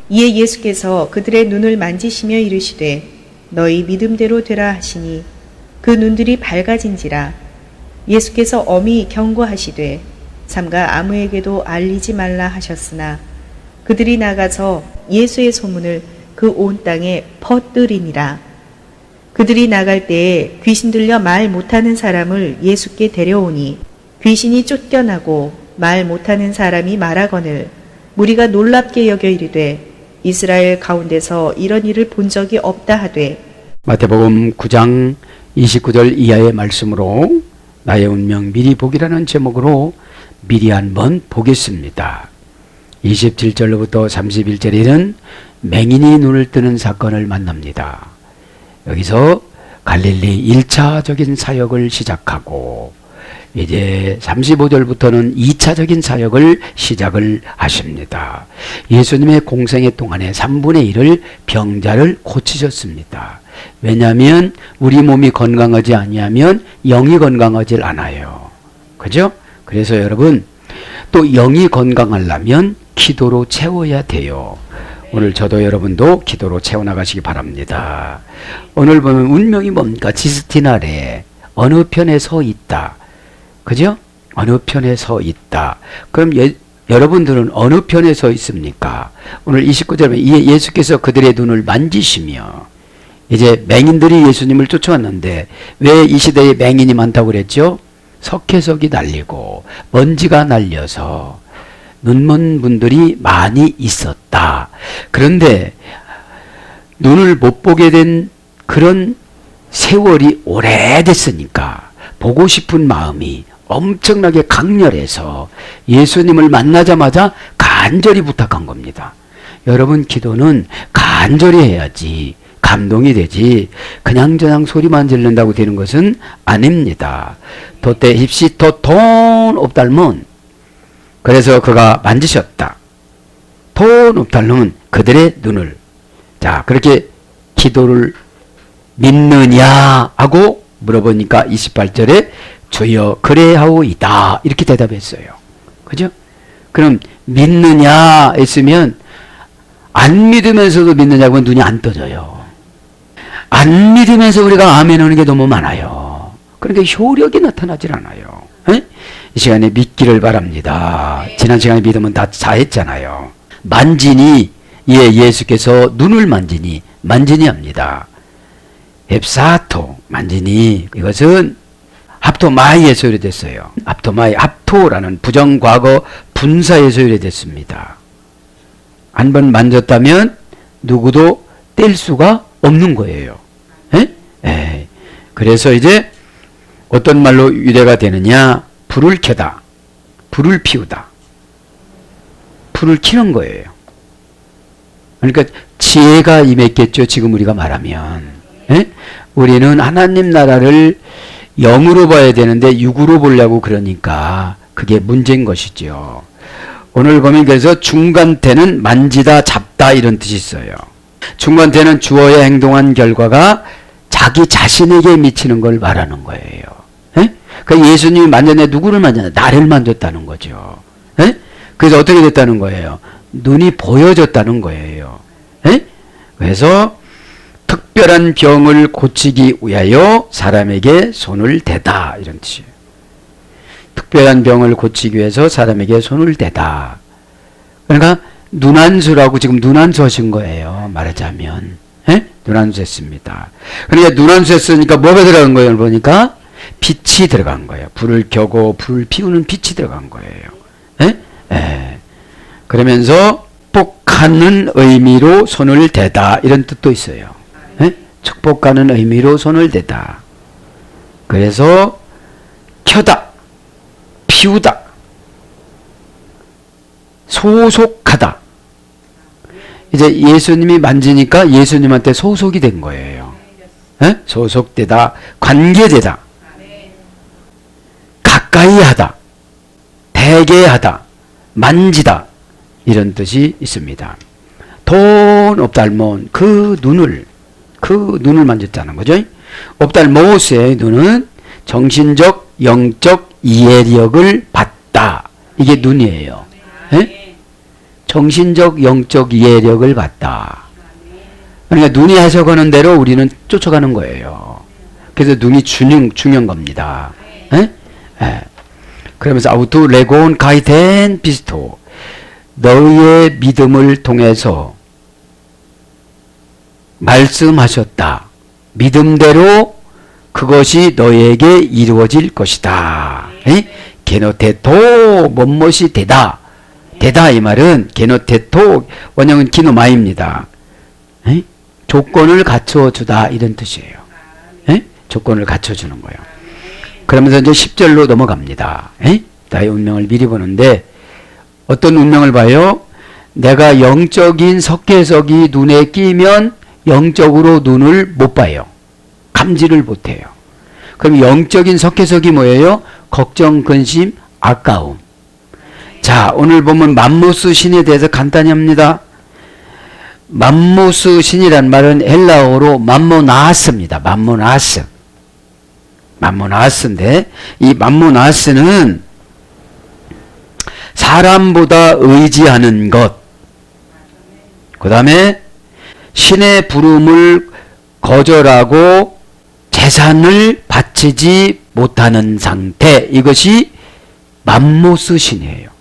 이에 예수께서 그들의 눈을 만지시며 이르시되 너희 믿음대로 되라 하시니 그 눈들이 밝아진지라. 예수께서 엄히 경고하시되 삼가 아무에게도 알리지 말라 하셨으나 그들이 나가서 예수의 소문을 그 온 땅에 퍼뜨리니라. 그들이 나갈 때에 귀신 들려 말 못하는 사람을 예수께 데려오니 귀신이 쫓겨나고 말 못하는 사람이 말하거늘 무리가 놀랍게 여겨 이르되 이스라엘 가운데서 이런 일을 본 적이 없다 하되. 마태복음 9장 29절 이하의 말씀으로 나의 운명 미리 보기라는 제목으로 미리 한번 보겠습니다. 27절로부터 31절에는 맹인이 눈을 뜨는 사건을 만납니다. 여기서 갈릴리 1차적인 사역을 시작하고 이제 35절부터는 2차적인 사역을 시작을 하십니다. 예수님의 공생애 동안에 3분의 1을 병자를 고치셨습니다. 왜냐하면 우리 몸이 건강하지 아니하면 영이 건강하지 않아요. 그죠? 그래서 여러분 또 영이 건강하려면 기도로 채워야 돼요. 오늘 저도 여러분도 기도로 채워나가시기 바랍니다. 오늘 보면 운명이 뭡니까? 지스티나래 어느 편에 서 있다. 그죠? 어느 편에 서 있다. 그럼 여러분들은 어느 편에 서 있습니까? 오늘 29절에 예수께서 그들의 눈을 만지시며 이제 맹인들이 예수님을 쫓아왔는데 왜 이 시대에 맹인이 많다고 그랬죠? 석회석이 날리고 먼지가 날려서 눈먼 분들이 많이 있었다. 그런데 눈을 못 보게 된 그런 세월이 오래됐으니까 보고 싶은 마음이 엄청나게 강렬해서 예수님을 만나자마자 간절히 부탁한 겁니다. 여러분 기도는 간절히 해야지 감동이 되지 그냥저냥 소리만 지른다고 되는 것은 아닙니다. 도때 힙시 도돈 옵달문. 그래서 그가 만지셨다. 돈 옵달문 그들의 눈을. 자 그렇게 기도를 믿느냐 하고 물어보니까 28절에 주여 그래하오이다 이렇게 대답했어요. 그죠? 그럼 믿느냐 했으면 안 믿으면서도 믿느냐고 눈이 안 떠져요. 안 믿으면서 우리가 아멘 하는 게 너무 많아요. 그러니까 효력이 나타나질 않아요. 에? 이 시간에 믿기를 바랍니다. 지난 시간에 믿으면 다 자했잖아요. 만지니 예수께서 눈을 만지니 합니다. 앱사토 만지니 이것은 합토마이에서 유래됐어요. 합토마이 합토라는 부정과거 분사에서 유래됐습니다. 한 번 만졌다면 누구도 뗄 수가 없는 거예요. 에? 그래서 이제 어떤 말로 유래가 되느냐? 불을 켜다, 불을 피우다, 불을 켜는 거예요. 그러니까 지혜가 임했겠죠. 지금 우리가 말하면. 우리는 하나님 나라를 영으로 봐야 되는데 육으로 보려고 그러니까 그게 문제인 것이죠. 오늘 보면 그래서 중간태는 만지다 잡다 이런 뜻이 있어요. 중간태는 주어야 행동한 결과가 자기 자신에게 미치는 걸 말하는 거예요. 그러니까 예수님이 만졌네. 누구를 만졌나? 나를 만졌다는 거죠. 그래서 어떻게 됐다는 거예요? 눈이 보여졌다는 거예요. 그래서 특별한 병을 고치기 위하여 사람에게 손을 대다 이런 뜻이에요. 특별한 병을 고치기 위해서 사람에게 손을 대다. 그러니까 눈안수라고 지금 눈안수 하신 거예요. 말하자면 눈안수 했습니다. 그러니까 눈안수 했으니까 뭐가 들어간 거예요? 보니까 빛이 들어간 거예요. 불을 켜고 불을 피우는 빛이 들어간 거예요. 그러면서 축복하는 의미로 손을 대다 이런 뜻도 있어요. 축복하는 의미로 손을 대다. 그래서 켜다, 피우다, 소속하다. 이제 예수님이 만지니까 예수님한테 소속이 된 거예요. 소속되다, 관계되다, 가까이 하다, 대게 하다, 만지다 이런 뜻이 있습니다. 돈 옵달몬 그 눈을 만졌다는 거죠. 옵달모스의 눈은 정신적, 영적 이해력을 받다. 이게 눈이에요. 정신적 영적 이해력을 받다. 그러니까 눈이 해석하는 대로 우리는 쫓아가는 거예요. 그래서 눈이 중요한 겁니다. 에? 에. 그러면서 아우투 레곤 가이텐 비스토, 너희의 믿음을 통해서 말씀하셨다. 믿음대로 그것이 너희에게 이루어질 것이다. 게노테토 뭔뭇이 되다. 되다 이 말은 게노테토 원형은 기노마입니다. 조건을 갖춰주다 이런 뜻이에요. 조건을 갖춰주는 거예요. 그러면서 이제 10절로 넘어갑니다. 나의 운명을 미리 보는데 어떤 운명을 봐요? 내가 영적인 석회석이 눈에 끼면 영적으로 눈을 못 봐요. 감지를 못해요. 그럼 영적인 석회석이 뭐예요? 걱정, 근심, 아까움. 자, 오늘 보면 맘모스 신에 대해서 간단히 합니다. 맘모스 신이란 말은 헬라어로 맘모나스입니다. 맘모나스. 맘모나스인데 이 맘모나스는 사람보다 의지하는 것, 그 다음에 신의 부름을 거절하고 재산을 바치지 못하는 상태, 이것이 맘모스 신이에요.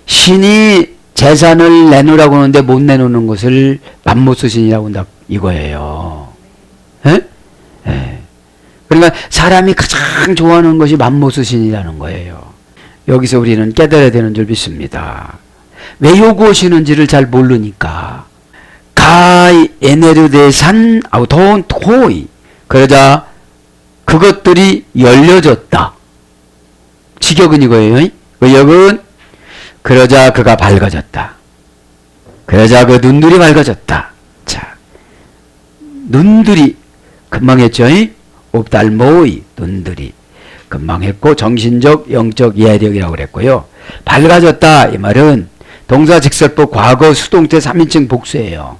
신이 재산을 내놓으라고 하는데 못 내놓는 것을 맘모스 신이라고 한다 이거예요. 그러니까 사람이 가장 좋아하는 것이 맘모스 신이라는 거예요. 여기서 우리는 깨달아야 되는 줄 믿습니다. 왜 요구하시는지를 잘 모르니까. 가이 에네르데산 아우톤 토이, 그러자 그것들이 열려졌다. 직역은 이거예요. 의역은 그러자 그가 밝아졌다. 그러자 그 눈들이 밝아졌다. 자, 눈들이 금방 했죠. 옵달모이, 눈들이 금방 했고 정신적 영적 이해력이라고 그랬고요. 밝아졌다 이 말은 동사직설법 과거 수동태 3인칭 복수예요.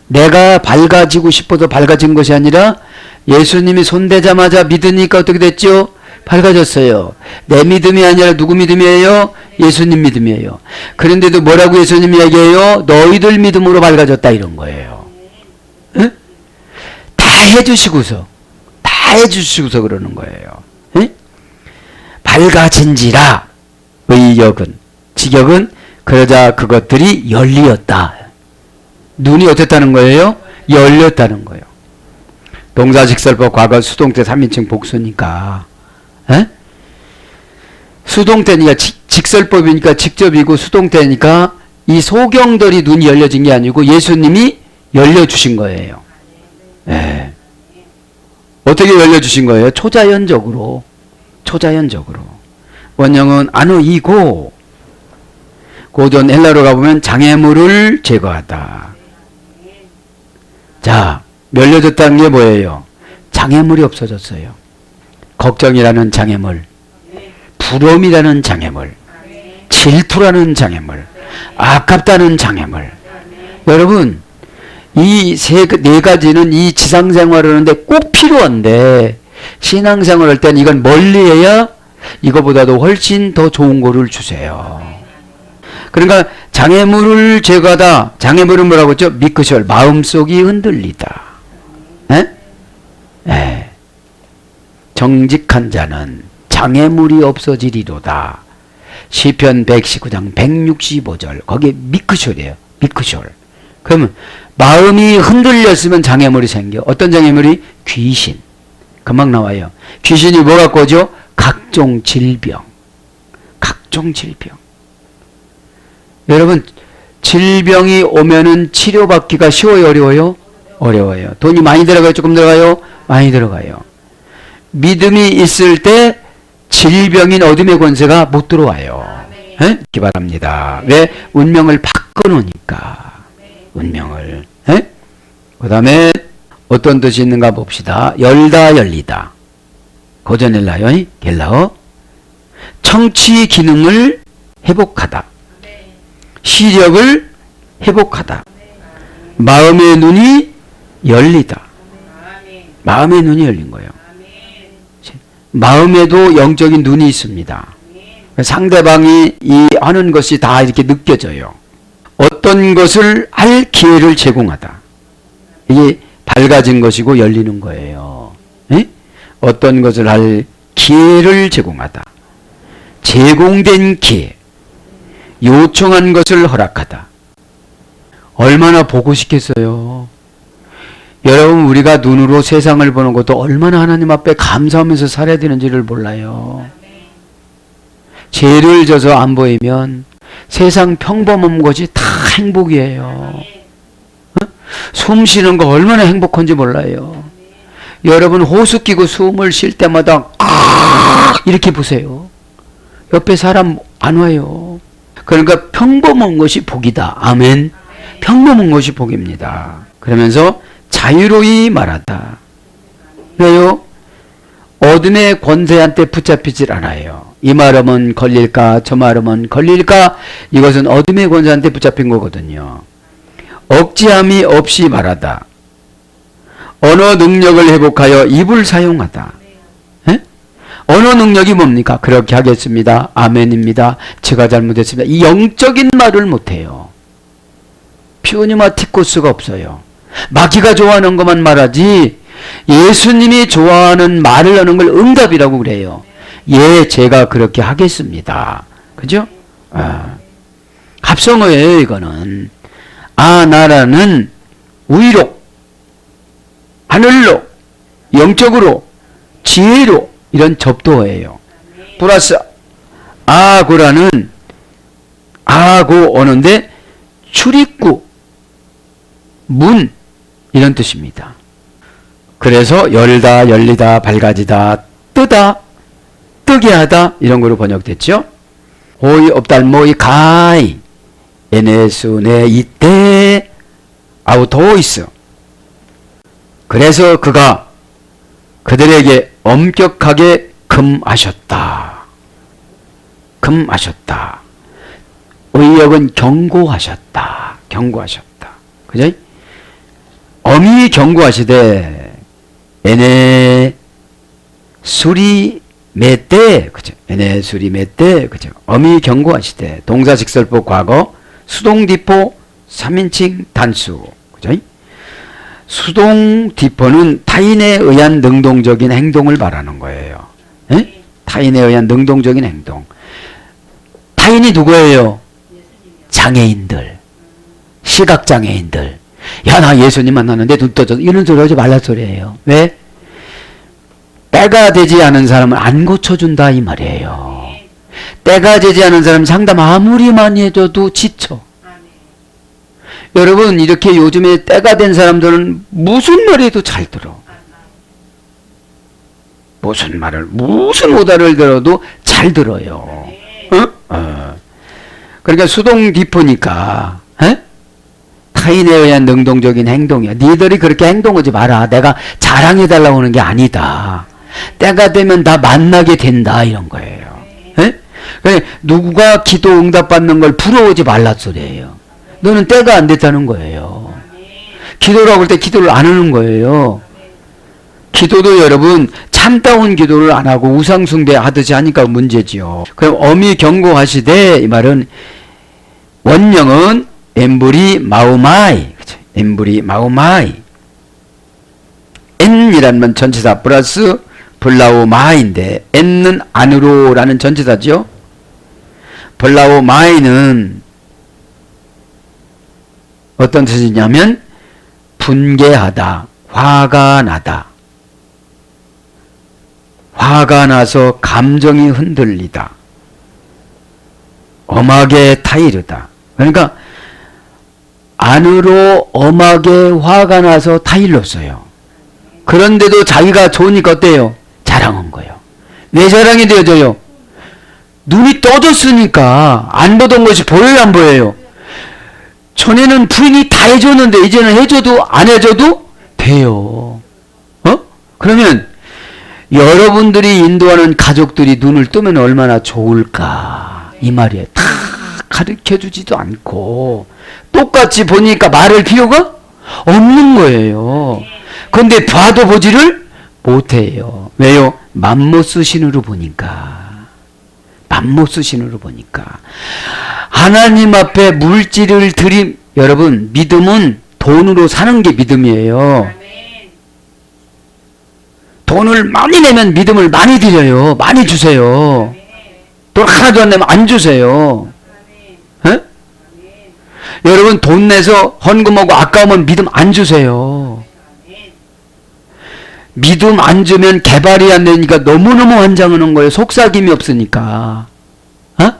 내가 밝아지고 싶어서 밝아진 것이 아니라 예수님이 손대자마자 믿으니까 어떻게 됐죠? 밝아졌어요. 내 믿음이 아니라 누구 믿음이에요? 예수님 믿음이에요. 그런데도 뭐라고 예수님이 얘기해요? 너희들 믿음으로 밝아졌다 이런 거예요. 응? 다 해주시고서 그러는 거예요. 응? 밝아진지라. 의역은, 직역은 그러자 그것들이 열리었다. 눈이 어땠다는 거예요? 열렸다는 거예요. 동사직설법 과거 수동태 3인칭 복수니까. 에? 수동태니까 직설법이니까 직접이고 수동태니까 이 소경들이 눈이 열려진 게 아니고 예수님이 열려주신 거예요. 에. 어떻게 열려주신 거예요? 초자연적으로. 원형은 아노이고, 고전 헬라로 가보면 장애물을 제거하다. 자, 열려졌다는 게 뭐예요? 장애물이 없어졌어요. 걱정이라는 장애물, 부러움이라는 장애물, 질투라는 장애물, 아깝다는 장애물. 여러분, 이 네 가지는 이 지상생활을 하는데 꼭 필요한데 신앙생활 할 때는 이건 멀리해야 이거보다도 훨씬 더 좋은 거를 주세요. 그러니까 장애물을 제거하다. 장애물은 뭐라고 했죠? 미크셜, 마음속이 흔들리다. 에? 정직한 자는 장애물이 없어지리로다. 시편 119장 165절 거기에 미크셜이에요. 미크셜. 그러면 마음이 흔들렸으면 장애물이 생겨. 어떤 장애물이? 귀신. 금방 나와요. 귀신이 뭐 갖고 오죠? 각종 질병. 여러분, 질병이 오면은 치료받기가 쉬워요, 어려워요? 어려워요. 돈이 많이 들어가요, 조금 들어가요? 많이 들어가요. 믿음이 있을 때 질병인 어둠의 권세가 못 들어와요. 기 바랍니다. 왜? 운명을 바꿔놓으니까. 운명을. 그 다음에 어떤 뜻이 있는가 봅시다. 열다, 열리다. 고전 헬라어, 겔라어. 청취 기능을 회복하다. 시력을 회복하다. 마음의 눈이 열리다. 마음의 눈이 열린 거예요. 마음에도 영적인 눈이 있습니다. 상대방이 이 하는 것이 다 이렇게 느껴져요. 어떤 것을 할 기회를 제공하다. 이게 밝아진 것이고 열리는 거예요. 에? 어떤 것을 할 기회를 제공하다. 제공된 기회. 요청한 것을 허락하다. 얼마나 보고 싶겠어요. 여러분, 우리가 눈으로 세상을 보는 것도 얼마나 하나님 앞에 감사하면서 살아야 되는지를 몰라요. 죄를 져서 안 보이면 세상 평범한 것이 다 행복이에요. 숨 쉬는 거 얼마나 행복한지 몰라요. 여러분, 호수 끼고 숨을 쉴 때마다 이렇게 보세요. 옆에 사람 안 와요. 그러니까 평범한 것이 복이다. 아멘. 평범한 것이 복입니다. 그러면서 자유로이 말하다. 왜요? 어둠의 권세한테 붙잡히질 않아요. 이 말하면 걸릴까, 저 말하면 걸릴까, 이것은 어둠의 권세한테 붙잡힌 거거든요. 억지함이 없이 말하다. 언어 능력을 회복하여 입을 사용하다. 에? 언어 능력이 뭡니까? 그렇게 하겠습니다. 아멘입니다. 제가 잘못했습니다. 이 영적인 말을 못해요. 퓨니마티코스가 없어요. 마귀가 좋아하는 것만 말하지 예수님이 좋아하는 말을 하는 걸 응답이라고 그래요. 예, 제가 그렇게 하겠습니다. 그죠? 합성어예요, 이거는. 나라는 위로, 하늘로, 영적으로, 지혜로, 이런 접도어예요. 플러스 아고라는 아고 오는데 출입구, 문, 이런 뜻입니다. 그래서 열다, 열리다, 밝아지다, 뜨다, 뜨게 하다, 이런 거로 번역됐죠. 호이 옵달모이 가이 에네수네 이때 아우토이스. 그래서 그가 그들에게 엄격하게 금하셨다. 금하셨다. 의역은 경고하셨다. 경고하셨다. 그죠? 엄히 경고하시되 에네 수리 맺대, 그죠? 에네 수리 맺대, 그죠? 엄히 경고하시되 동사식설법 과거 수동디포 3인칭 단수, 그죠? 수동디포는 타인에 의한 능동적인 행동을 말하는 거예요. 에? 타인에 의한 능동적인 행동. 타인이 누구예요? 장애인들, 시각장애인들. 야, 나 예수님 만났는데 눈 떠져. 이런 소리 하지 말란 소리예요. 왜? 때가 되지 않은 사람은 안 고쳐준다 이 말이에요. 때가 되지 않은 사람 상담 아무리 많이 해줘도 지쳐. 여러분, 이렇게 요즘에 때가 된 사람들은 무슨 말해도 잘 들어. 무슨 말을, 무슨 오다를 들어도 잘 들어요. 그러니까 수동디포니까 타인에 의한 능동적인 행동이야. 니들이 그렇게 행동하지 마라. 내가 자랑해달라고 하는 게 아니다. 때가 되면 다 만나게 된다 이런 거예요. 그러니까 누가 기도 응답받는 걸 부러워하지 말란 소리예요. 너는 때가 안 됐다는 거예요. 기도라고 할 때 기도를 안 하는 거예요. 기도도 여러분 참다운 기도를 안 하고 우상숭배 하듯이 하니까 문제지요. 그럼 엄히 경고하시되 이 말은 원명은 엠브리 마우마이, 그쵸? 엠브리 마우마이. 엔이라는 전치사 플러스 블라우마이인데 엔은 안으로라는 전치사죠. 블라우마이는 어떤 뜻이냐면 분개하다, 화가 나다. 화가 나서 감정이 흔들리다. 엄하게 타이르다. 그러니까 안으로 엄하게 화가 나서 타일렀어요. 그런데도 자기가 좋으니까 어때요? 자랑한 거예요. 왜 자랑이 되어져요? 눈이 떠졌으니까 안 보던 것이 보여요, 안 보여요? 전에는 부인이 다 해줬는데 이제는 해줘도 안 해줘도 돼요. 그러면 여러분들이 인도하는 가족들이 눈을 뜨면 얼마나 좋을까 이 말이에요. 다 가르쳐주지도 않고 똑같이 보니까 말할 필요가 없는 거예요. 그런데 봐도 보지를 못해요. 왜요? 맘모스 신으로 보니까. 맘못 쓰시는으로 보니까 하나님 앞에 물질을 드림. 여러분, 믿음은 돈으로 사는 게 믿음이에요. 돈을 많이 내면 믿음을 많이 드려요. 많이 주세요. 돈 하나도 안 내면 안 주세요. 에? 여러분, 돈 내서 헌금하고 아까우면 믿음 안 주세요. 믿음 안 주면 개발이 안 되니까 너무너무 환장하는 거예요. 속삭임이 없으니까. 어?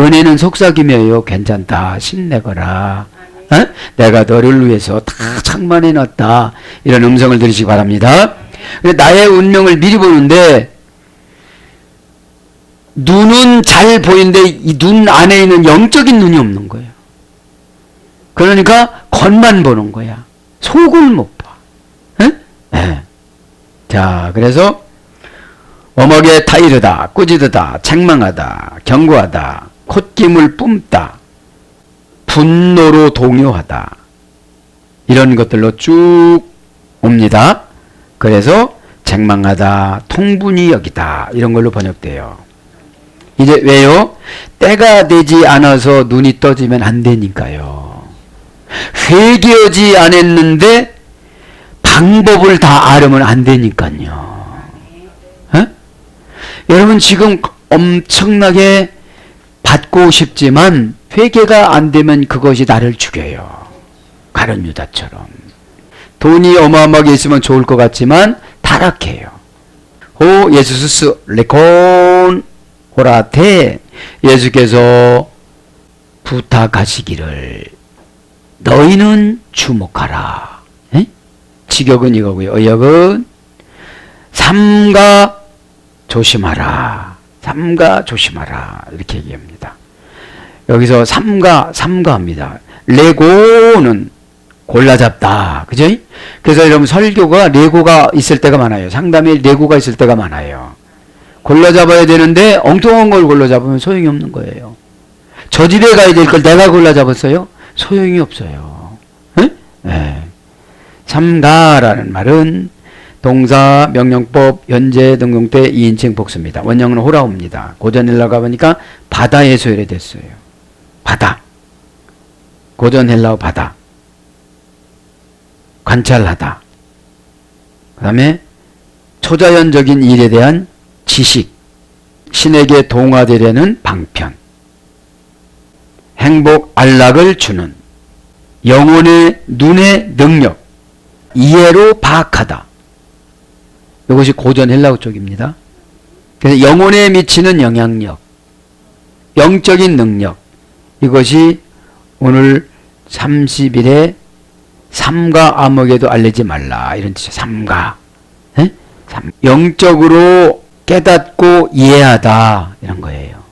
은혜는 속삭임이에요. 괜찮다. 힘내거라. 어? 내가 너를 위해서 다 창만해 놨다. 이런 음성을 들으시기 바랍니다. 나의 운명을 미리 보는데 눈은 잘 보이는데 이 눈 안에 있는 영적인 눈이 없는 거예요. 그러니까 겉만 보는 거야. 속을 못 봐. 네. 자, 그래서 어목에 타이르다, 꾸짖다, 책망하다, 경고하다, 콧김을 뿜다, 분노로 동요하다, 이런 것들로 쭉 옵니다. 그래서 책망하다, 통분히 여기다, 이런 걸로 번역돼요. 이제 왜요? 때가 되지 않아서 눈이 떠지면 안 되니까요. 회개하지 않았는데 방법을 다 알으면 안 되니까요. 에? 여러분, 지금 엄청나게 받고 싶지만 회개가 안 되면 그것이 나를 죽여요. 가룟 유다처럼. 돈이 어마어마하게 있으면 좋을 것 같지만 타락해요. 오 예수스 레콘 호라테, 예수께서 부탁하시기를 너희는 주목하라. 에? 직역은 이거고요. 의역은 삼가 조심하라. 삼가 조심하라. 이렇게 얘기합니다. 여기서 삼가합니다. 레고는 골라잡다. 그죠? 그래서 여러분, 설교가 레고가 있을 때가 많아요. 상담에 레고가 있을 때가 많아요. 골라잡아야 되는데 엉뚱한 걸 골라잡으면 소용이 없는 거예요. 저 집에 가야 될 걸 내가 골라잡았어요? 소용이 없어요. 네. 삼가라는 말은 동사, 명령법, 현재, 등용태, 2인칭 복수입니다. 원형은 호라옵니다. 고전 헬라 가보니까 바다에 소열됐어요. 바다. 고전 헬라어 바다. 관찰하다. 그 다음에 초자연적인 일에 대한 지식, 신에게 동화되려는 방편, 행복, 안락을 주는, 영혼의 눈의 능력, 이해로 파악하다. 이것이 고전 헬라어 쪽입니다. 그래서 영혼에 미치는 영향력, 영적인 능력, 이것이 오늘 30일에 삼가 암흑에도 알리지 말라, 이런 뜻이에요. 삼가. 영적으로 깨닫고 이해하다, 이런 거예요.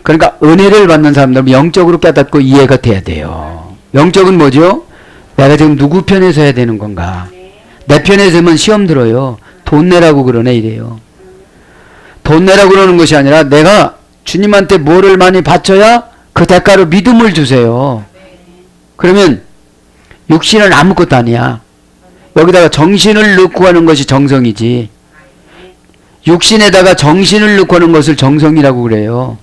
그러니까 은혜를 받는 사람들은 영적으로 깨닫고 이해가 돼야 돼요. 영적은 뭐죠? 내가 지금 누구 편에 서야 되는 건가? 내 편에 서면 시험 들어요. 돈 내라고 그러네, 이래요. 돈 내라고 그러는 것이 아니라 내가 주님한테 뭐를 많이 바쳐야 그 대가로 믿음을 주세요. 그러면 육신은 아무것도 아니야. 여기다가 정신을 넣고 하는 것이 정성이지. 육신에다가 정신을 넣고 하는 것을 정성이라고 그래요.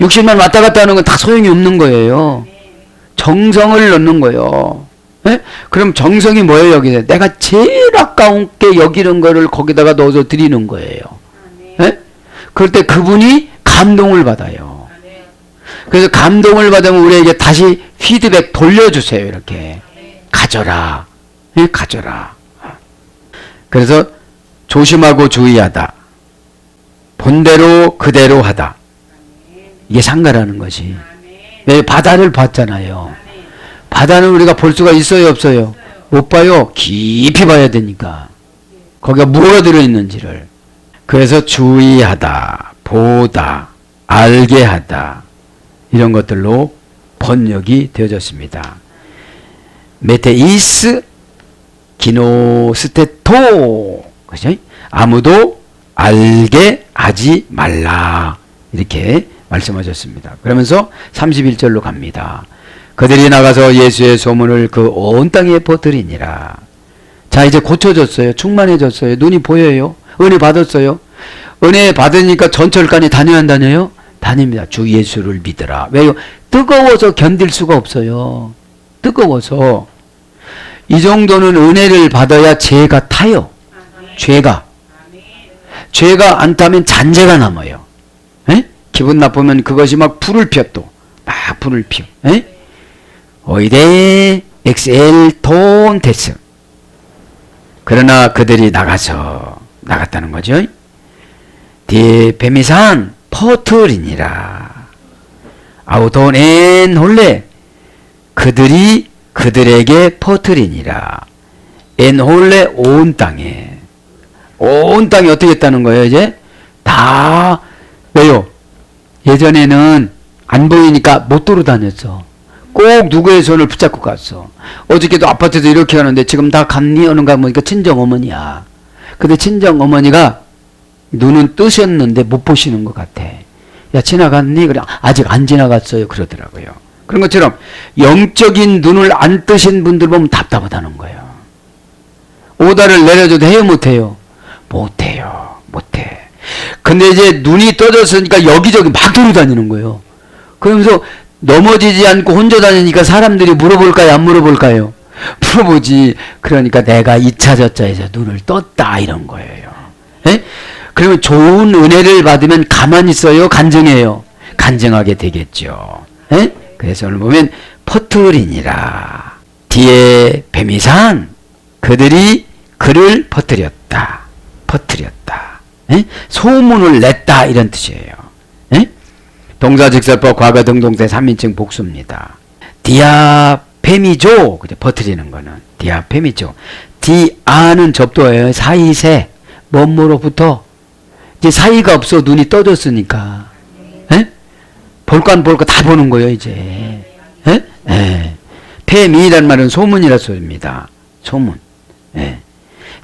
육신만 왔다 갔다 하는 건 다 소용이 없는 거예요. 정성을 넣는 거예요. 에? 그럼 정성이 뭐예요? 여기서 내가 제일 아까운게 여기는 거를 거기다가 넣어서 드리는 거예요. 에? 그럴 때 그분이 감동을 받아요. 그래서 감동을 받으면 우리에게 다시 피드백 돌려주세요. 이렇게 가져라. 예? 가져라. 그래서 조심하고 주의하다. 본대로 그대로 하다. 이게 상가라는 것이. 왜 바다를 봤잖아요. 바다는 우리가 볼 수가 있어요, 없어요? 못 봐요. 깊이 봐야 되니까. 거기가 뭐가 들어있는지를. 그래서 주의하다, 보다, 알게 하다, 이런 것들로 번역이 되어졌습니다. 메테이스 기노스테토, 그죠? 아무도 알게 하지 말라, 이렇게 말씀하셨습니다. 그러면서 31절로 갑니다. 그들이 나가서 예수의 소문을 그 온 땅에 퍼뜨리니라. 자, 이제 고쳐졌어요. 충만해졌어요. 눈이 보여요. 은혜 받았어요. 은혜 받으니까 전철간이 다녀야 한다네요. 아닙니다. 주 예수를 믿으라. 왜요? 뜨거워서 견딜 수가 없어요. 뜨거워서. 이 정도는 은혜를 받아야 죄가 타요. 죄가 안 타면 잔재가 남아요. 에? 기분 나쁘면 그것이 막 불을 피워 또. 막 불을 피워. 에? 오이데 엑셀 돈 데스. 그러나 그들이 나갔다는 거죠. 디 베미산 퍼트리니라. 아우돈 엔 홀레. 그들에게 퍼트리니라. 엔 홀레 온 땅에. 온 땅이 어떻게 했다는 거예요, 이제? 다, 왜요? 예전에는 안 보이니까 못 돌아다녔어. 꼭 누구의 손을 붙잡고 갔어. 어저께도 아파트에서 이렇게 하는데 지금 다 갔니? 하는가 보니까 친정어머니야. 근데 친정어머니가 눈은 뜨셨는데 못 보시는 것 같아. 야, 지나갔니? 그래, 아직 안 지나갔어요. 그러더라고요. 그런 것처럼 영적인 눈을 안 뜨신 분들 보면 답답하다는 거예요. 오다를 내려줘도 해요, 못해요? 못해요. 못해. 근데 이제 눈이 떠졌으니까 여기저기 막 돌아다니는 거예요. 그러면서 넘어지지 않고 혼자 다니니까 사람들이 물어볼까요? 안 물어볼까요? 물어보지. 그러니까 내가 2차 저자에서 눈을 떴다 이런 거예요. 에? 그러면 좋은 은혜를 받으면 가만히 있어요? 간증해요? 간증하게 되겠죠. 에? 그래서 오늘 보면 퍼트리니라. 뒤에 뱀이산 그들이 그를 퍼뜨렸다. 퍼뜨렸다. 에? 소문을 냈다 이런 뜻이에요. 에? 동사직설법 과거 등동태 3인칭 복수입니다. 디아페미조 그죠? 퍼뜨리는 거는 디아페미조. 디아는 접도예요. 사이세 뭐뭐로부터 이제 사이가 없어. 눈이 떠졌으니까 에? 볼 거 안 볼 거 다 보는 거예요 이제. 에? 에. 페미란 말은 소문이라 소리입니다. 소문. 에.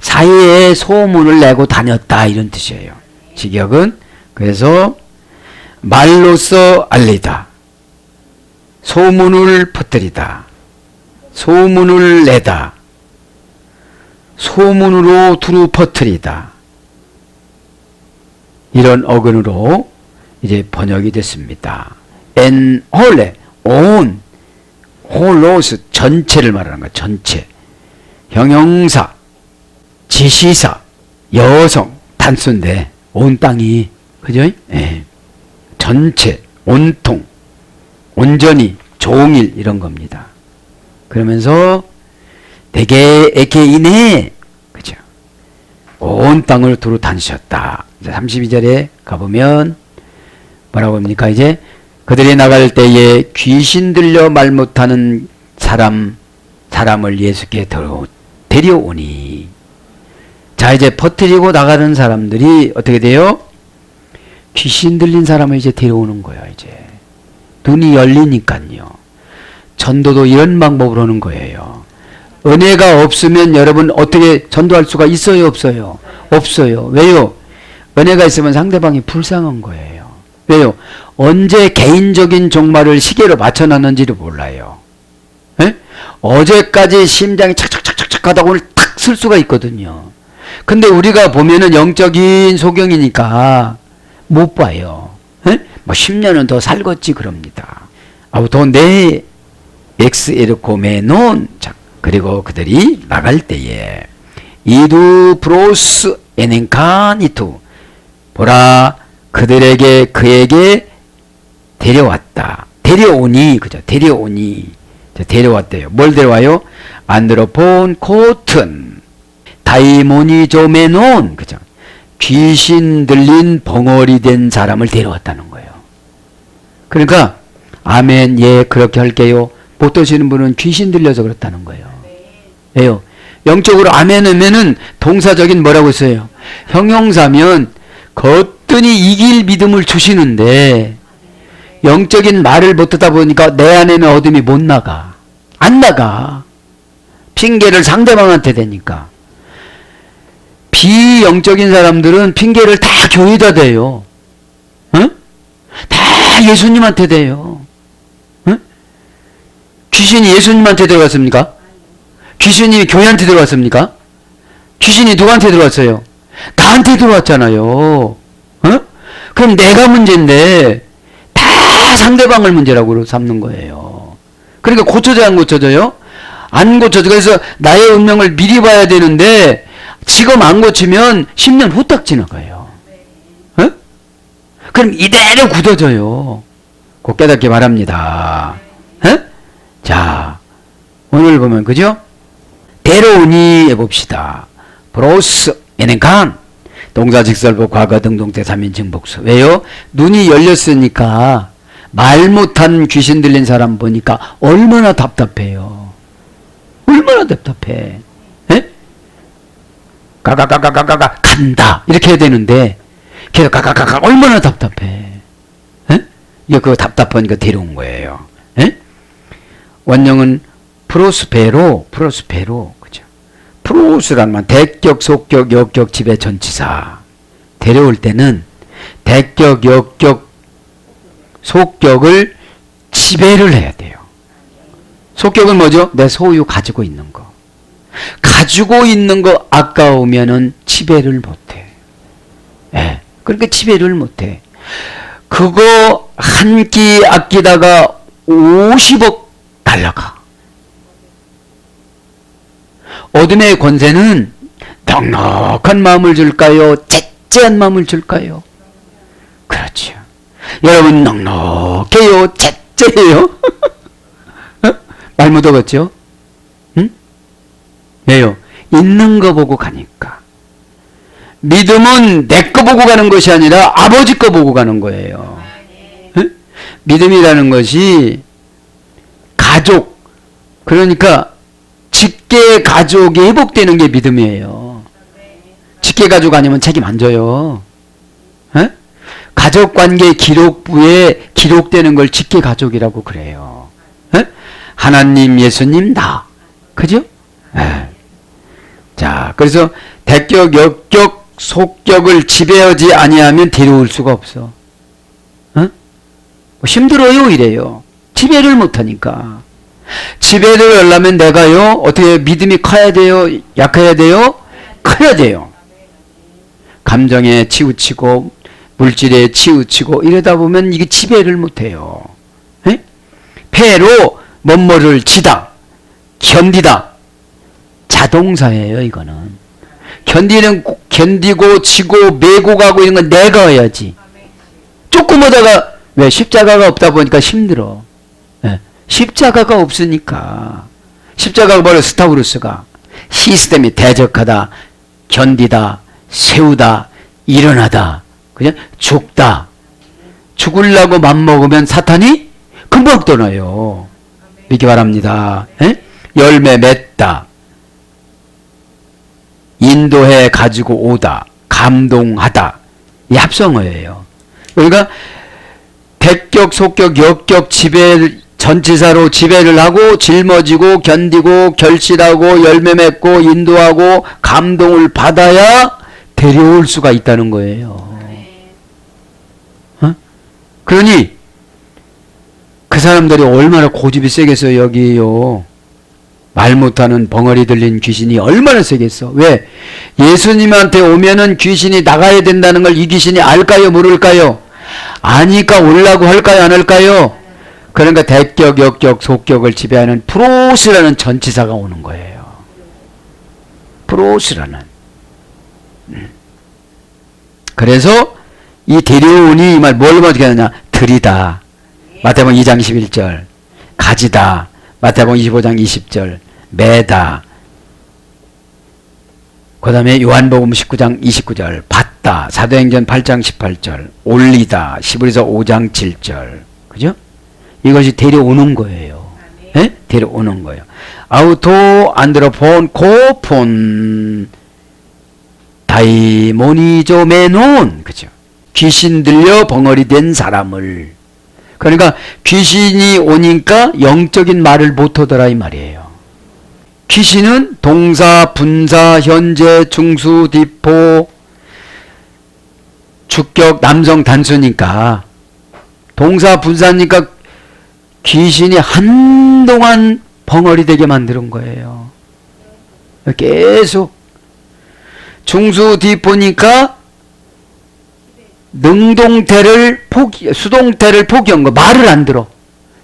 사이에 소문을 내고 다녔다 이런 뜻이에요. 직역은 그래서 말로써 알리다. 소문을 퍼뜨리다. 소문을 내다. 소문으로 두루 퍼뜨리다. 이런 어근으로 이제 번역이 됐습니다. 엔 홀레 온 홀로스 전체를 말하는 거야. 전체. 형용사 지시사 여성 단수인데 온 땅이 그죠? 예. 전체 온통 온전히 종일 이런 겁니다. 그러면서 대개 에케이네 그죠? 온 땅을 두루 다니셨다. 32절에 가보면 뭐라고 합니까? 이제 그들이 나갈 때에 귀신 들려 말 못하는 사람을 예수께 데려오니. 자, 이제 퍼뜨리고 나가는 사람들이 어떻게 돼요? 귀신 들린 사람을 이제 데려오는 거예요, 이제. 눈이 열리니까요. 전도도 이런 방법으로 하는 거예요. 은혜가 없으면 여러분 어떻게 전도할 수가 있어요, 없어요? 없어요. 왜요? 은혜가 있으면 상대방이 불쌍한 거예요. 왜요? 언제 개인적인 종말을 시계로 맞춰놨는지를 몰라요. 에? 어제까지 심장이 착착착착착 하다 오늘 탁 쓸 수가 있거든요. 근데 우리가 보면은 영적인 소경이니까 못 봐요. 에? 뭐 10년은 더 살겠지 그럽니다. 아우도 내 엑스에르코메논. 그리고 그들이 나갈 때에 이두 브로스 에넨카니투 보라 그에게 데려왔다. 데려오니 그죠? 데려오니 데려왔대요. 뭘 데려와요? 안드로폰 코튼 다이모니조메논 그죠? 귀신 들린 벙어리 된 사람을 데려왔다는 거예요. 그러니까 아멘 예 그렇게 할게요. 못 드시는 분은 귀신 들려서 그렇다는 거예요. 왜요? 영적으로 아멘 하면은 동사적인 뭐라고 써요? 형용사면 거뜬히 이길 믿음을 주시는데 영적인 말을 못 듣다 보니까 내 안에는 어둠이 못 나가. 안 나가. 핑계를 상대방한테 대니까. 비영적인 사람들은 핑계를 다 교회에다 대요. 응? 다 예수님한테 대요. 응? 귀신이 예수님한테 들어갔습니까? 귀신이 교회한테 들어왔습니까? 귀신이 누구한테 들어왔어요? 나한테 들어왔잖아요. 어? 그럼 내가 문제인데 상대방을 문제라고 삼는 거예요. 그러니까 고쳐져야 안 고쳐져요? 안 고쳐져. 그래서 나의 운명을 미리 봐야 되는데 지금 안 고치면 10년 후딱 지나가요. 어? 그럼 이대로 굳어져요. 꼭 깨닫기 바랍니다. 어? 자, 오늘 보면 그죠? 대로운이 해봅시다. 브로스 얘는 간 동사 직설부 과거 등동태 3인칭 복수. 왜요? 눈이 열렸으니까 말 못한 귀신 들린 사람 보니까 얼마나 답답해요. 얼마나 답답해. 에? 가가가가가가 간다 이렇게 해야 되는데 계속 가가가가 얼마나 답답해. 에? 이거 그거 답답하니까 데려온 거예요. 에? 원형은 프로스페로 그죠? 프로스란 말 대격, 속격, 역격, 지배, 전치사. 데려올 때는 대격, 역격, 속격을 지배를 해야 돼요. 속격은 뭐죠? 내 소유 가지고 있는 거. 가지고 있는 거 아까우면은 지배를 못해. 예. 그러니까 지배를 못해. 그거 한 끼 아끼다가 50억 날라가. 어둠의 권세는 넉넉한 마음을 줄까요? 째째한 마음을 줄까요? 그렇죠. 여러분 넉넉해요? 째째해요? 말 못하겠죠? 응? 왜요? 있는 거 보고 가니까. 믿음은 내 거 보고 가는 것이 아니라 아버지 거 보고 가는 거예요. 응? 믿음이라는 것이 가족, 그러니까 직계 가족이 회복되는 게 믿음이에요. 직계 가족 아니면 책임 안 져요. 에? 가족관계 기록부에 기록되는 걸 직계 가족이라고 그래요. 에? 하나님, 예수님, 나. 그죠? 에. 자, 그래서 대격, 역격, 속격을 지배하지 아니하면 데려올 수가 없어. 뭐 힘들어요 이래요. 지배를 못하니까. 지배를 하려면 내가요 어떻게 믿음이 커야 돼요? 약해야 돼요? 커야 돼요. 감정에 치우치고 물질에 치우치고 이러다 보면 이게 지배를 못해요. 에? 패로 뭐뭐를 지다, 견디다. 자동사예요 이거는. 견디는 견디고 지고 메고 가고 이런 건 내가 해야지. 조금 하다가 왜 십자가가 없다 보니까 힘들어. 예. 십자가가 없으니까. 십자가가 뭐래? 스타우루스가 시스템이 대적하다, 견디다, 세우다, 일어나다, 그냥 죽다. 죽으려고 맘먹으면 사탄이 금방 떠나요. 믿기 바랍니다. 예? 열매 맺다, 인도해 가지고 오다, 감동하다. 이 합성어예요. 그러니까 대격, 속격, 역격, 지배, 전치사로 지배를 하고 짊어지고 견디고 결실하고 열매 맺고 인도하고 감동을 받아야 데려올 수가 있다는 거예요. 어? 그러니 그 사람들이 얼마나 고집이 세겠어요. 여기요. 말 못하는 벙어리 들린 귀신이 얼마나 세겠어. 왜? 예수님한테 오면은 귀신이 나가야 된다는 걸 이 귀신이 알까요? 모를까요? 아니까 오려고 할까요? 안 할까요? 그러니까 대격, 역격, 속격을 지배하는 프로스라는 전치사가 오는 거예요. 프로스라는. 그래서 이 데려오니 이 말 뭘 어떻게 하느냐? 들이다. 마태복음 2장 11절. 가지다. 마태복음 25장 20절. 매다. 그 다음에 요한복음 19장 29절. 받다. 사도행전 8장 18절. 올리다. 시브리서 5장 7절. 그죠? 이것이 데려오는 거예요. 예? 데려오는 거예요. 아우토, 안드로폰, 코폰, 다이모니조메논. 그죠? 귀신 들려 벙어리 된 사람을. 그러니까 귀신이 오니까 영적인 말을 못하더라 이 말이에요. 귀신은 동사, 분사, 현재, 중수, 디포, 주격, 남성 단수니까 동사, 분사니까 귀신이 한동안 벙어리 되게 만드는 거예요. 계속. 중수, 디포니까 수동태를 포기한 거. 말을 안 들어.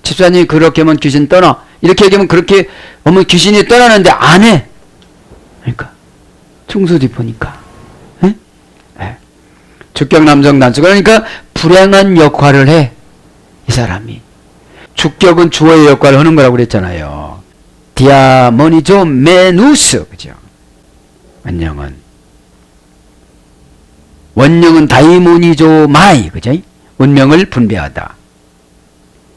집사님이 그렇게 하면 귀신 떠나. 이렇게 얘기하면 그렇게 하면 귀신이 떠나는데 안 해. 그러니까 충수지포니까. 주격 남성 단수. 그러니까 불행한 역할을 해. 이 사람이. 주격은 주어의 역할을 하는 거라고 그랬잖아요. 디아모니조 메누스. 그죠? 원령은 다이모니조 마이. 그죠? 운명을 분배하다.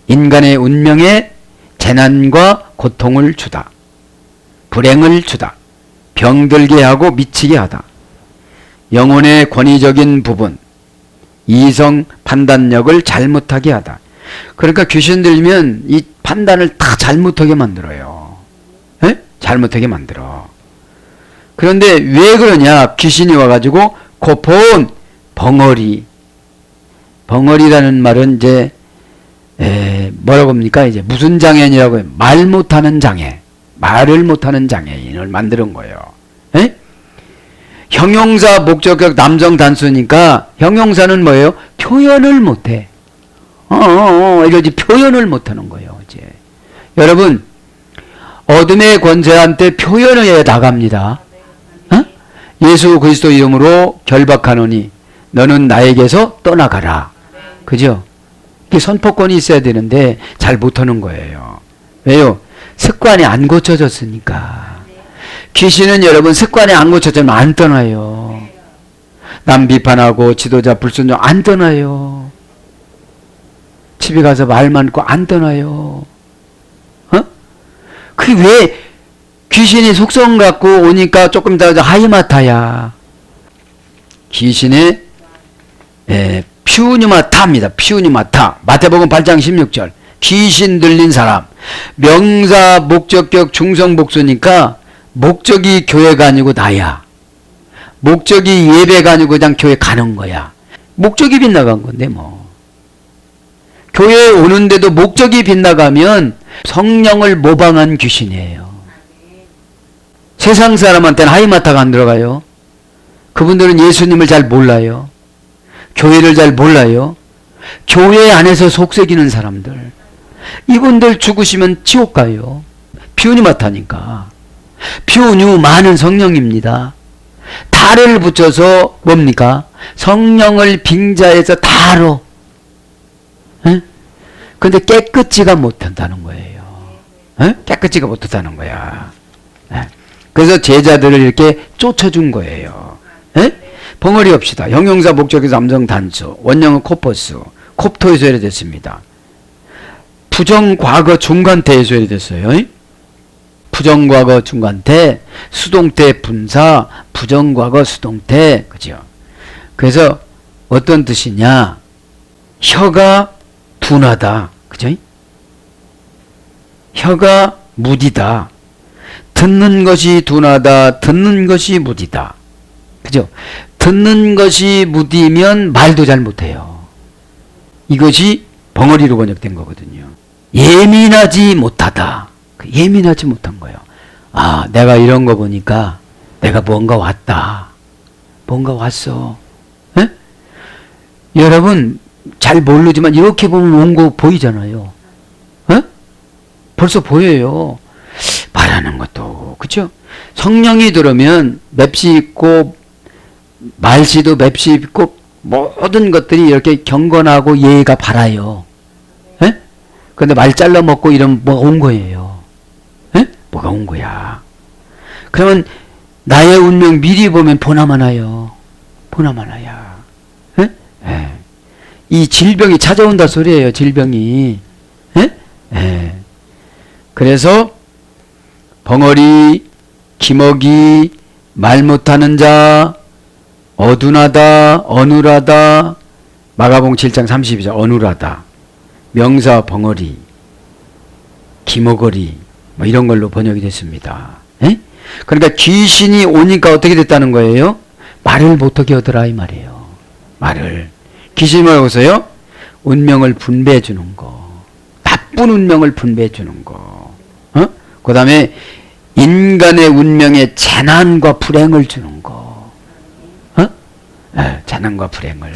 인간의 운명에 재난과 고통을 주다. 불행을 주다. 병들게 하고 미치게 하다. 영혼의 권위적인 부분, 이성 판단력을 잘못하게 하다. 그러니까 귀신 들면 이 판단을 다 잘못하게 만들어요. 에? 잘못하게 만들어. 그런데 왜 그러냐? 귀신이 와가지고 코폰 벙어리라는 말은 이제 뭐라고 합니까? 이제 무슨 장애인이라고 해요? 말 못하는 장애, 말을 못하는 장애인을 만드는 거예요. 에? 형용사 목적격 남성 단수니까 형용사는 뭐예요? 표현을 못해. 이러지 표현을 못하는 거예요. 이제 여러분 어둠의 권세한테 표현을 해 나갑니다. 예수 그리스도 이름으로 결박하노니 너는 나에게서 떠나가라. 그죠? 이게 선포권이 있어야 되는데 잘 못하는 거예요. 왜요? 습관이 안 고쳐졌으니까. 귀신은 여러분 습관이 안 고쳐지면 안 떠나요. 남 비판하고 지도자 불순종 안 떠나요. 집에 가서 말 많고 안 떠나요. 그게 왜 귀신이 속성 갖고 오니까 조금 더 하이마타야. 귀신의 퓨니마타입니다. 퓨니마타. 마태복음 8장 16절. 귀신 들린 사람. 명사 목적격 중성 복수니까 목적이 교회가 아니고 나야. 목적이 예배가 아니고 그냥 교회 가는 거야. 목적이 빗나간 건데 뭐. 교회에 오는데도 목적이 빗나가면 성령을 모방한 귀신이에요. 세상 사람한테는 하이마타가 안 들어가요. 그분들은 예수님을 잘 몰라요. 교회를 잘 몰라요. 교회 안에서 속삭이는 사람들. 이분들 죽으시면 지옥 가요. 퓨니마타니까. 퓨뉴 많은 성령입니다. 다를 붙여서 뭡니까? 성령을 빙자해서 다로. 근데 깨끗이가 못한다는 거예요. 깨끗이가 못한다는 거야. 그래서 제자들을 이렇게 쫓아준 거예요. 벙어리 합시다. 형용사 목적에서 남성 단수, 원형은 코퍼스, 콥토에서 해됐습니다. 부정과거 중간태에서 해됐어요. 부정과거 중간태, 수동태 분사, 부정과거 수동태, 그죠? 그래서 어떤 뜻이냐? 혀가 둔하다, 그죠? 혀가 무디다. 듣는 것이 둔하다, 듣는 것이 무디다. 그죠? 듣는 것이 무디면 말도 잘 못해요. 이것이 벙어리로 번역된 거거든요. 예민하지 못하다. 예민하지 못한 거예요. 아, 내가 이런 거 보니까 내가 뭔가 왔다. 뭔가 왔어. 에? 여러분 잘 모르지만 이렇게 보면 온 거 보이잖아요. 에? 벌써 보여요. 말하는 것도. 그쵸? 성령이 들으면 맵시 있고 말씨도 맵시 있고 모든 것들이 이렇게 경건하고 예의가 바라요. 에? 근데 말 잘라 먹고 이러면 뭐가 온 거예요. 에? 뭐가 온 거야. 그러면 나의 운명 미리 보면 보나마나요. 보나마나야. 에? 에. 이 질병이 찾아온다 소리예요. 질병이. 에? 에. 그래서 벙어리, 기먹이, 말 못하는 자, 어둔하다, 어눌하다, 마가복음 7장 32절 어눌하다, 명사 벙어리, 기먹어리 뭐 이런 걸로 번역이 됐습니다. 에? 그러니까 귀신이 오니까 어떻게 됐다는 거예요? 말을 못하게 하더라 이 말이에요. 말을. 귀신이 뭐라고 써요? 운명을 분배해 주는 거. 나쁜 운명을 분배해 주는 거. 그 다음에 인간의 운명에 재난과 불행을 주는 거. 재난과 불행을.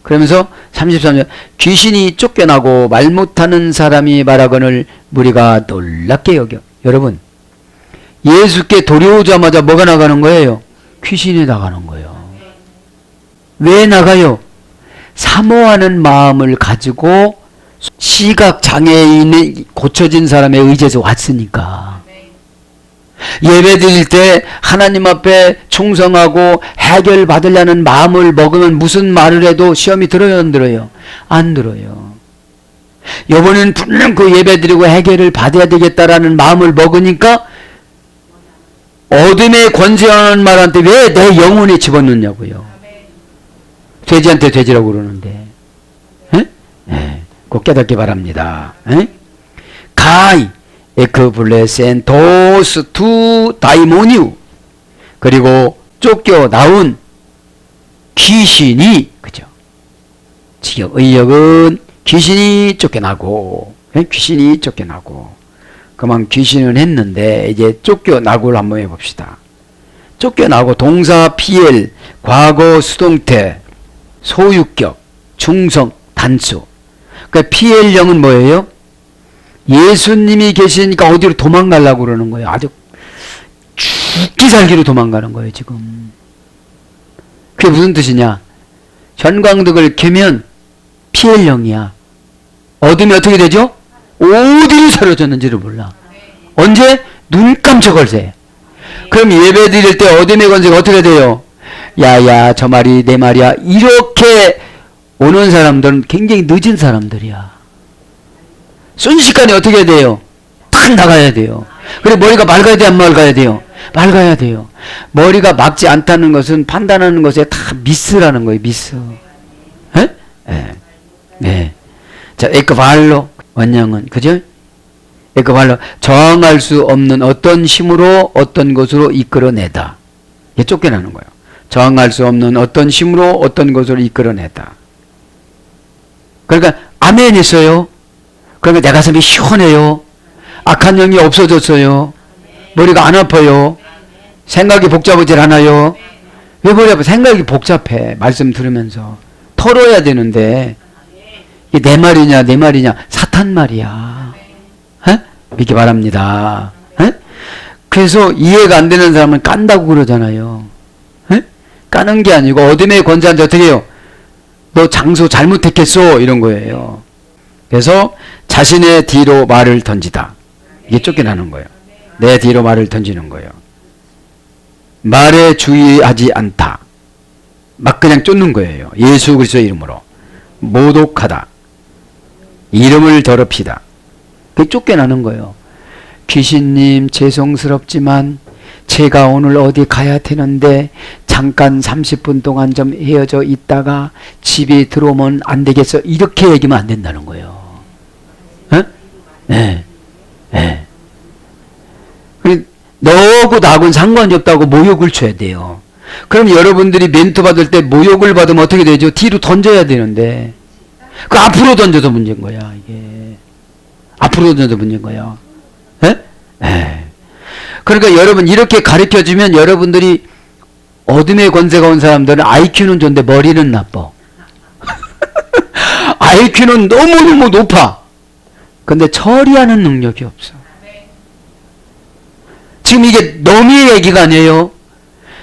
그러면서 33절 귀신이 쫓겨나고 말 못하는 사람이 말하거늘 무리가 놀랍게 여겨. 여러분 예수께 도려오자마자 뭐가 나가는 거예요? 귀신이 나가는 거예요. 왜 나가요? 사모하는 마음을 가지고 시각장애인이 고쳐진 사람의 의지에서 왔으니까. 예배 드릴 때 하나님 앞에 충성하고 해결 받으려는 마음을 먹으면 무슨 말을 해도 시험이 들어요, 안 들어요? 안 들어요. 이번에는 분명 그 예배 드리고 해결을 받아야 되겠다라는 마음을 먹으니까 어둠의 권세하는 말한테 왜 내 영혼에 집어넣냐고요. 돼지한테 돼지라고 그러는데. 꼭 깨닫기 바랍니다. 가이 에크블레센 도스 투 다이모니우 그리고 쫓겨나온 귀신이 그죠? 지금 의역은 귀신이 쫓겨나고 귀신이 쫓겨나고 그만 귀신은 했는데 이제 쫓겨나고를 한번 해봅시다. 쫓겨나고 동사 피엘 과거 수동태 소유격 중성 단수 그러니까 피엘령은 뭐예요? 예수님이 계시니까 어디로 도망가려고 그러는 거예요. 아주 죽기 살기로 도망가는 거예요 지금. 그게 무슨 뜻이냐? 전광등을 켜면 피엘령이야. 어둠이 어떻게 되죠? 어디로 사라졌는지를 몰라. 언제? 눈 깜짝할 새. 그럼 예배 드릴 때 어둠의 권세가 어떻게 돼요? 야야 저 말이 내 말이야. 이렇게 오는 사람들은 굉장히 늦은 사람들이야. 순식간에 어떻게 해야 돼요? 탁 나가야 돼요. 그래 머리가 맑아야 돼, 안 맑아야 돼요? 맑아야 돼요. 머리가 맑지 않다는 것은 판단하는 것에 다 미스라는 거예요. 미스. 에? 네. 자, 에크발로 원형은 그죠? 에크발로 저항할 수 없는 어떤 힘으로 어떤 것으로 이끌어내다. 이게 쫓겨나는 거예요. 저항할 수 없는 어떤 힘으로 어떤 것으로 이끌어내다. 그러니까 아멘 했어요. 그러니까 내 가슴이 시원해요. 악한 영이 없어졌어요. 머리가 안 아파요. 생각이 복잡하질 않아요. 왜 머리 아파? 생각이 복잡해. 말씀 들으면서 털어야 되는데 이게 내 말이냐 내 말이냐 사탄 말이야. 에? 믿기 바랍니다. 에? 그래서 이해가 안 되는 사람은 깐다고 그러잖아요. 에? 까는 게 아니고 어둠의 권세한테 어떻게 해요? 너 장소 잘못했겠어 이런 거예요. 그래서 자신의 뒤로 말을 던지다. 이게 쫓겨나는 거예요. 내 뒤로 말을 던지는 거예요. 말에 주의하지 않다. 막 그냥 쫓는 거예요. 예수 그리스도의 이름으로. 모독하다. 이름을 더럽히다. 그게 쫓겨나는 거예요. 귀신님 죄송스럽지만 제가 오늘 어디 가야 되는데 잠깐 30분 동안 좀 헤어져 있다가 집에 들어오면 안 되겠어. 이렇게 얘기하면 안 된다는 거예요. 네. 네. 너하고 나하고는 상관이 없다고 모욕을 줘야 돼요. 그럼 여러분들이 멘토 받을 때 모욕을 받으면 어떻게 되죠? 뒤로 던져야 되는데 그 앞으로 던져도 문제인 거야. 이게 앞으로 던져도 문제인 거야. 네? 네. 그러니까 여러분 이렇게 가르쳐주면 여러분들이 어둠의 권세가 온 사람들은 IQ는 좋은데 머리는 나빠. IQ는 너무너무 높아. 근데 처리하는 능력이 없어. 지금 이게 너미의 얘기가 아니에요.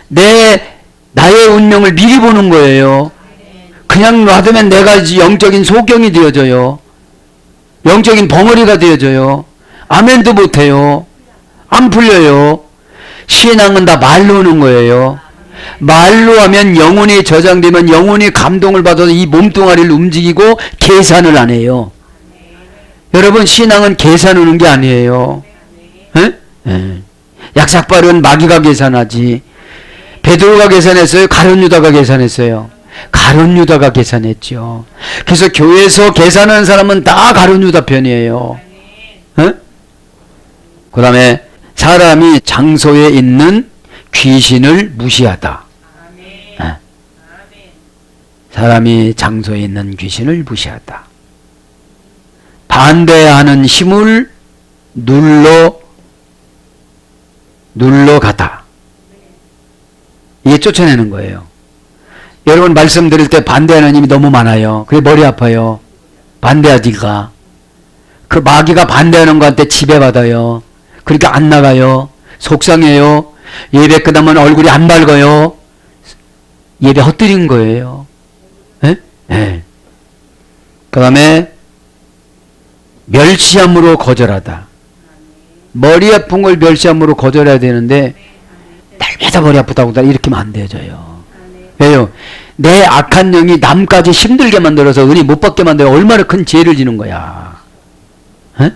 나의 운명을 미리 보는 거예요. 그냥 놔두면 내가 영적인 소경이 되어져요. 영적인 벙어리가 되어져요. 아멘도 못해요. 안 풀려요. 신앙은 다 말로 오는 거예요. 말로 하면 영혼이 저장되면 영혼이 감동을 받아서 이 몸뚱아리를 움직이고 계산을 안 해요. 여러분 신앙은 계산하는 게 아니에요. 에? 약삭발은 마귀가 계산하지. 베드로가 계산했어요? 가룟 유다가 계산했어요? 가룟 유다가 계산했죠. 그래서 교회에서 계산하는 사람은 다 가룟 유다 편이에요. 그 다음에 사람이 장소에 있는 귀신을 무시하다. 사람이 장소에 있는 귀신을 무시하다. 반대하는 힘을 눌러가다. 이게 쫓아내는 거예요. 여러분 말씀 드릴 때 반대하는 힘이 너무 많아요. 그래 머리 아파요. 반대하기가. 그 마귀가 반대하는 거한테 지배받아요. 그러니까 안 나가요. 속상해요. 예배 끝나면 얼굴이 안 밝아요. 예배 헛들인 거예요. 예? 예. 그 다음에 멸시함으로 거절하다. 머리 아픈 걸 멸시함으로 거절해야 되는데 날마다 머리 아프다고 이렇게 하면 안 되져요. 왜요? 내 악한 영이 남까지 힘들게 만들어서 은혜 못 받게 만들어 얼마나 큰 죄를 지는 거야. 에?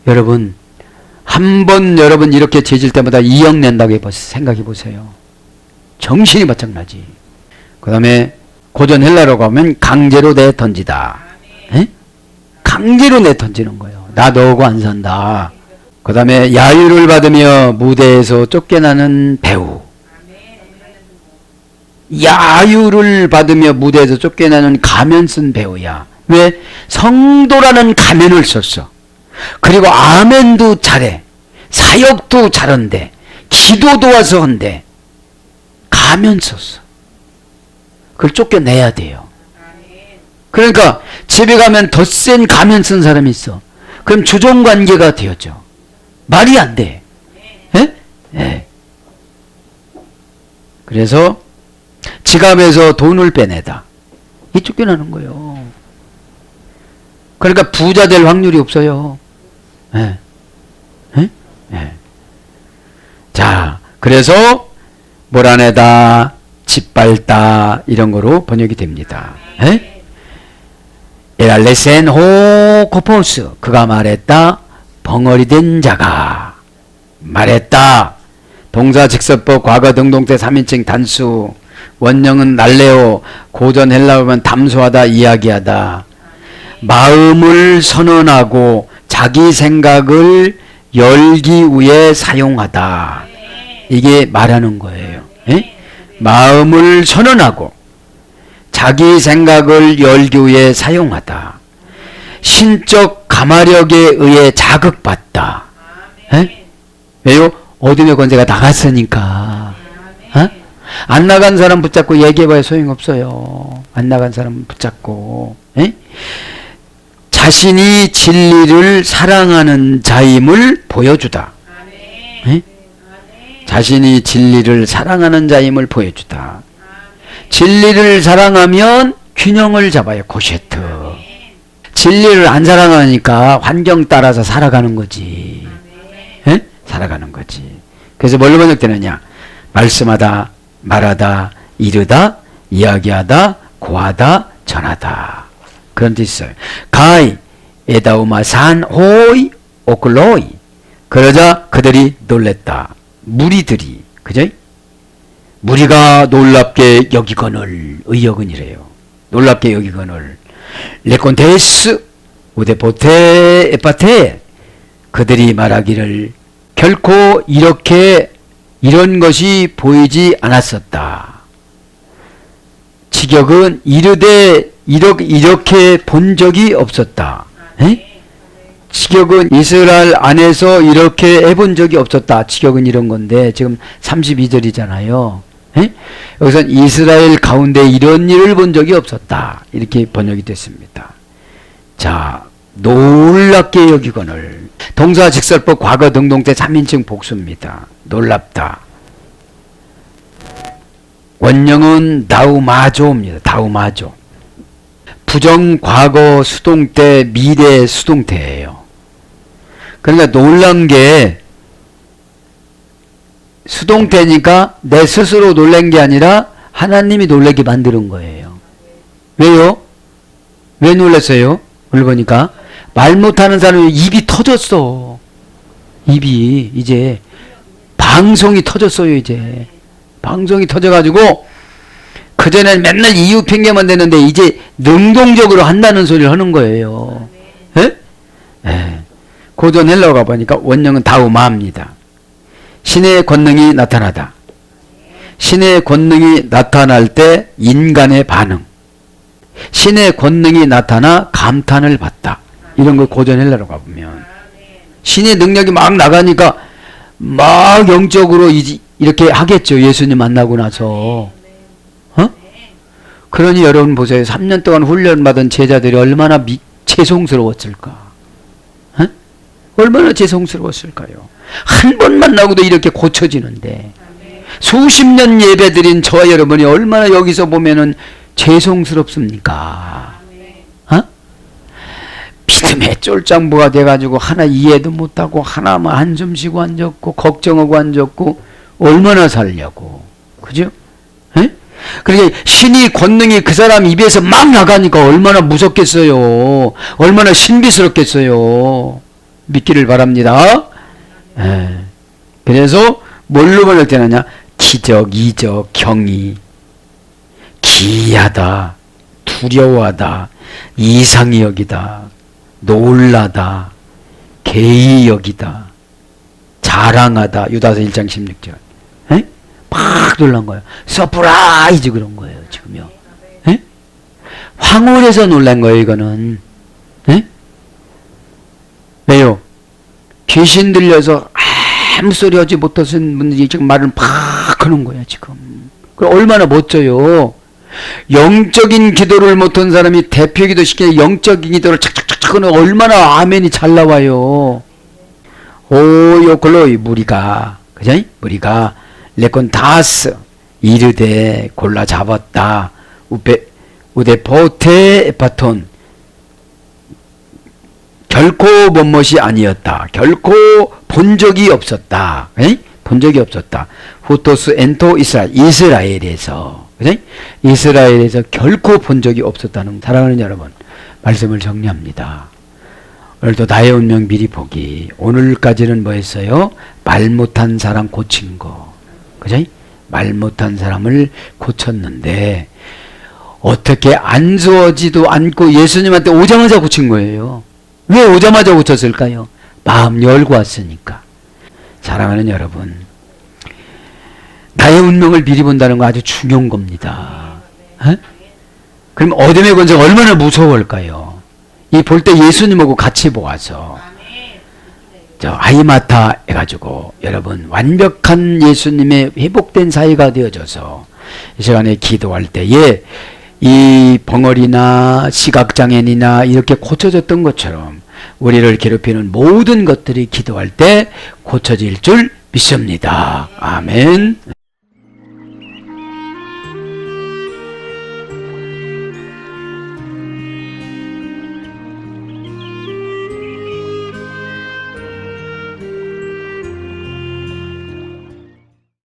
여러분 한 번 여러분 이렇게 죄질 때마다 2억 낸다고 생각해 보세요. 정신이 바짝 나지. 그 다음에 고전 헬라라고 하면 강제로 내 던지다. 에? 강제로 내 던지는 거예요. 나 너하고 안 산다. 그 다음에 야유를 받으며 무대에서 쫓겨나는 배우. 야유를 받으며 무대에서 쫓겨나는 가면 쓴 배우야. 왜? 성도라는 가면을 썼어. 그리고 아멘도 잘해. 사역도 잘한대. 기도도 와서 한대. 가면 썼어. 그걸 쫓겨내야 돼요. 그러니까 집에 가면 더 센 가면 쓴 사람이 있어. 그럼 주종관계가 되어져. 말이 안 돼. 예? 예. 그래서 지갑에서 돈을 빼내다. 이 쫓겨나는 거예요. 그러니까 부자 될 확률이 없어요. 예. 예? 예. 자, 그래서 몰아내다, 짓밟다 이런 거로 번역이 됩니다. 예? 에랄레센 호코포스 그가 말했다. 벙어리 된 자가 말했다. 동사 직설법 과거 등동태 3인칭 단수 원형은 날레오 고전 헬라어면 담소하다 이야기하다. 마음을 선언하고 자기 생각을 열기 위해 사용하다. 이게 말하는 거예요. 에? 마음을 선언하고 자기 생각을 열기 위해 사용하다. 신적 가마력에 의해 자극받다. 에? 왜요? 어둠의 권세가 나갔으니까. 어? 안 나간 사람 붙잡고 얘기해봐야 소용없어요. 안 나간 사람 붙잡고. 에? 자신이 진리를 사랑하는 자임을 보여주다. 에? 자신이 진리를 사랑하는 자임을 보여주다. 진리를 사랑하면 균형을 잡아요. 고셰트. 진리를 안 사랑하니까 환경 따라서 살아가는 거지. 에? 살아가는 거지. 그래서 뭘로 번역되느냐? 말씀하다, 말하다, 이르다, 이야기하다, 고하다, 전하다. 그런 뜻이 있어요. 가이, 에다우마 산, 호이, 오클로이. 그러자 그들이 놀랬다. 무리들이. 그죠? 무리가 놀랍게 여기거늘. 의역은이래요. 놀랍게 여기거늘. 레콘테스, 우데포테, 에파테. 그들이 말하기를 결코 이런 것이 보이지 않았었다. 직역은 이르되 이렇게 본 적이 없었다. 에? 직역은 이스라엘 안에서 이렇게 해본 적이 없었다. 직역은 이런 건데 지금 32절이잖아요. 에? 여기서는 이스라엘 가운데 이런 일을 본 적이 없었다. 이렇게 번역이 됐습니다. 자, 놀랍게 여기거늘. 동사 직설법 과거 등동태 3인칭 복수입니다. 놀랍다. 원형은 다우마조입니다. 다우마조. 부정 과거 수동태 미래 수동태예요. 그러니까 놀란 게 수동태니까 내 스스로 놀란 게 아니라 하나님이 놀라게 만드는 거예요. 왜요? 왜 놀랐어요? 오늘 보니까 말 못하는 사람이 입이 터졌어. 입이 이제 방송이 터졌어요. 이제 방송이 터져가지고 그전엔 맨날 이유 핑계만 대는데 이제 능동적으로 한다는 소리를 하는 거예요. 예? 예. 고전 헬라어가 보니까 원형은 다우마입니다. 신의 권능이 나타나다. 신의 권능이 나타날 때 인간의 반응. 신의 권능이 나타나 감탄을 받다. 이런 걸 고전 헬라로 가보면 신의 능력이 막 나가니까 막 영적으로 이렇게 하겠죠. 예수님 만나고 나서. 어? 그러니 여러분 보세요. 3년 동안 훈련받은 제자들이 얼마나 죄송스러웠을까? 어? 얼마나 죄송스러웠을까요? 한 번 만나고도 이렇게 고쳐지는데 수십 년 예배드린 저와 여러분이 얼마나 여기서 보면은 죄송스럽습니까? 어? 믿음의 쫄장부가 돼가지고 하나 이해도 못하고 하나만 한숨 쉬고 앉았고 걱정하고 앉았고 얼마나 살려고, 그죠? 에? 그러니까 신이 권능이 그 사람 입에서 막 나가니까 얼마나 무섭겠어요. 얼마나 신비스럽겠어요. 믿기를 바랍니다. 에. 그래서 뭘로 번역 되느냐? 기적, 이적, 경이, 기이하다, 두려워하다, 이상히 여기다, 놀라다, 개의 여기다, 자랑하다. 유다서 1장 16절. 에? 막 놀란 거예요. 서프라이즈 그런 거예요, 지금요. 에? 황홀해서 놀란 거예요, 이거는. 에? 왜요? 귀신 들려서 아무 소리 하지 못하신 분들이 지금 말을 막 하는 거예요, 지금. 얼마나 멋져요. 영적인 기도를 못한 사람이 대표 기도 시키는 영적인 기도를 착착착착 하는 얼마나 아멘이 잘 나와요. 오요 글로이 무리가, 그죠? 무리가 레콘다스 이르되 골라 잡았다. 우데 포테 에파톤 결코 본 것이 아니었다. 결코 본 적이 없었다. 에? 본 적이 없었다. 후토스 엔토 이스라엘에서, 그죠? 이스라엘에서 결코 본 적이 없었다는, 사랑하는 여러분, 말씀을 정리합니다. 오늘도 나의 운명 미리 보기. 오늘까지는 뭐 했어요? 말 못한 사람 고친 거, 그죠? 말 못한 사람을 고쳤는데 어떻게 안 좋아지도 않고 예수님한테 오자마자 고친 거예요. 왜 오자마자 고쳤을까요? 마음 열고 왔으니까. 사랑하는 여러분, 나의 운명을 미리 본다는 거 아주 중요한 겁니다. 에? 그럼 어둠의 권세가 얼마나 무서울까요? 이 볼 때 예수님하고 같이 보아서 저 아이마타 해가지고 여러분 완벽한 예수님의 회복된 사이가 되어져서 이 시간에 기도할 때에 이 벙어리나 시각장애인이나 이렇게 고쳐졌던 것처럼 우리를 괴롭히는 모든 것들이 기도할 때 고쳐질 줄 믿습니다. 아멘.